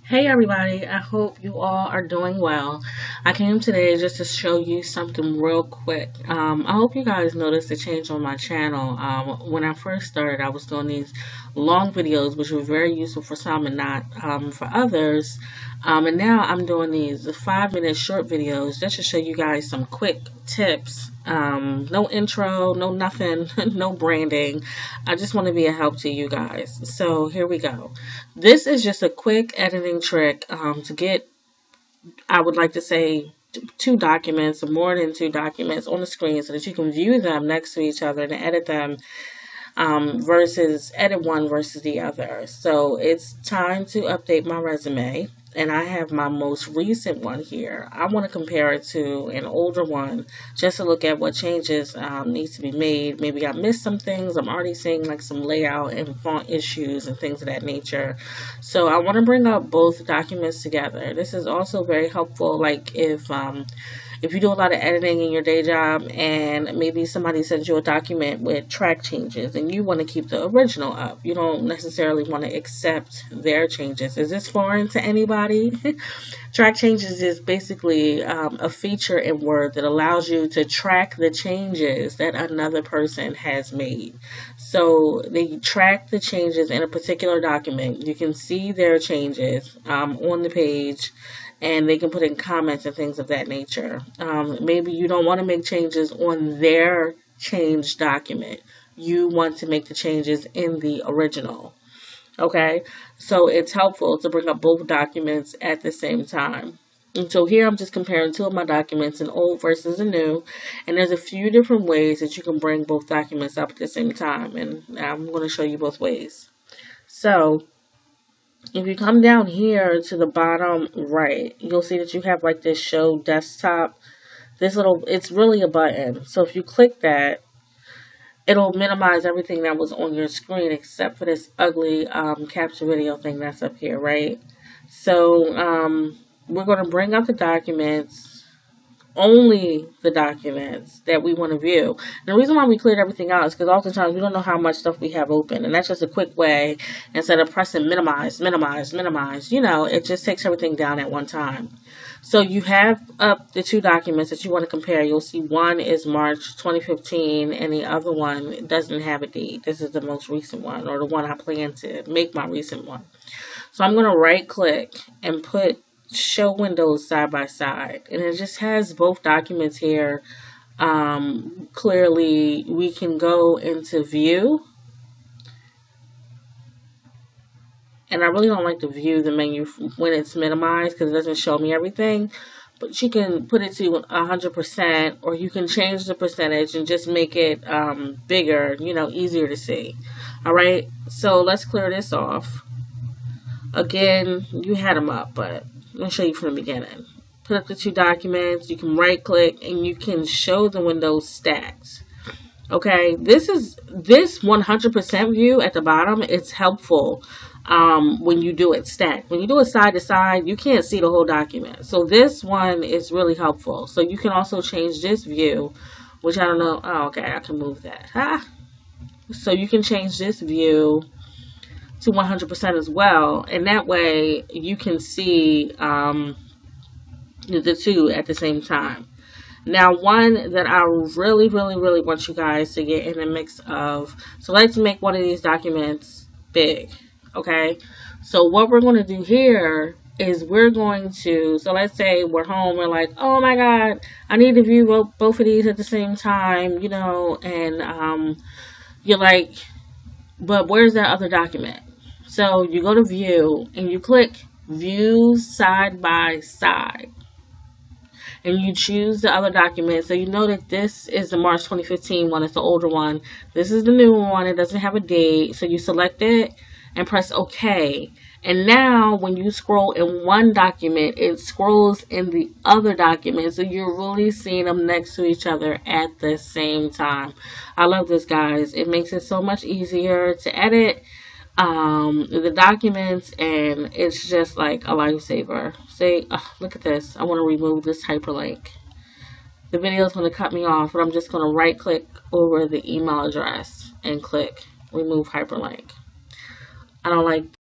Hey everybody, I hope you all are doing well. I came today just to show you something real quick. I hope you guys noticed the change on my channel. When I first started, I was doing these long videos, which were very useful for some and not for others. And now I'm doing these 5-minute short videos just to show you guys some quick tips. No intro, no nothing, no branding. I just want to be a help to you guys. So here we go. This is just a quick editing trick to get, I would like to say, two documents or more than two documents on the screen so that you can view them next to each other and edit them versus edit one versus the other. So it's time to update my resume. And I have my most recent one here. I want to compare it to an older one just to look at what changes need to be made. Maybe I missed some things. I'm already seeing like some layout and font issues and things of that nature. So I want to bring up both documents together. This is also very helpful, like if you do a lot of editing in your day job and maybe somebody sends you a document with track changes and you want to keep the original up. You don't necessarily want to accept their changes. Is this foreign to anybody? Track changes is basically a feature in Word that allows you to track the changes that another person has made. So they track the changes in a particular document. You can see their changes on the page, and they can put in comments and things of that nature. Maybe you don't want to make changes on their changed document. You want to make the changes in the original. Okay, so it's helpful to bring up both documents at the same time. And so here I'm just comparing two of my documents, an old versus a new, and there's a few different ways that you can bring both documents up at the same time, and I'm going to show you both ways. So if you come down here to the bottom right, you'll see that you have like this show desktop. It's really a button. So if you click that, it'll minimize everything that was on your screen except for this ugly capture video thing that's up here, right? So we're going to bring up the documents, only the documents that we want to view. And the reason why we cleared everything out is because oftentimes we don't know how much stuff we have open, and that's just a quick way. Instead of pressing minimize, it just takes everything down at one time. So you have up the two documents that you want to compare. You'll see one is March 2015 and the other one doesn't have a date. This is the most recent one, or the one I plan to make my recent one. So I'm going to right click and put show windows side by side, and it just has both documents here. Clearly we can go into view, and I really don't like to view the menu when it's minimized because it doesn't show me everything, but you can put it to 100%, or you can change the percentage and just make it bigger, easier to see. Alright, so let's clear this off. Again, you had them up, but I'm going to show you from the beginning. Put up the two documents. You can right click and you can show the windows stacked. Okay, this 100% view at the bottom. It's helpful when you do it stacked. When you do it side to side, you can't see the whole document. So this one is really helpful. So you can also change this view, which I don't know. Oh, okay, I can move that. So you can change this view to 100% as well, and that way you can see the two at the same time. Now, one that I really want you guys to get in the mix of, so let's make one of these documents big. Okay, so what we're going to do here is so let's say we're home, we're like, oh my god, I need to view both of these at the same time, and you're like, but where's that other document? So you go to view and you click view side by side, and you choose the other document. So you know that this is the March 2015 one. It's the older one. This is the new one. It doesn't have a date. So you select it and press OK. And now when you scroll in one document, it scrolls in the other document. So you're really seeing them next to each other at the same time. I love this, guys. It makes it so much easier to edit the documents, and it's just like a lifesaver. Say, look at this. I want to remove this hyperlink. The video is going to cut me off, but I'm just going to right click over the email address and click remove hyperlink. I don't like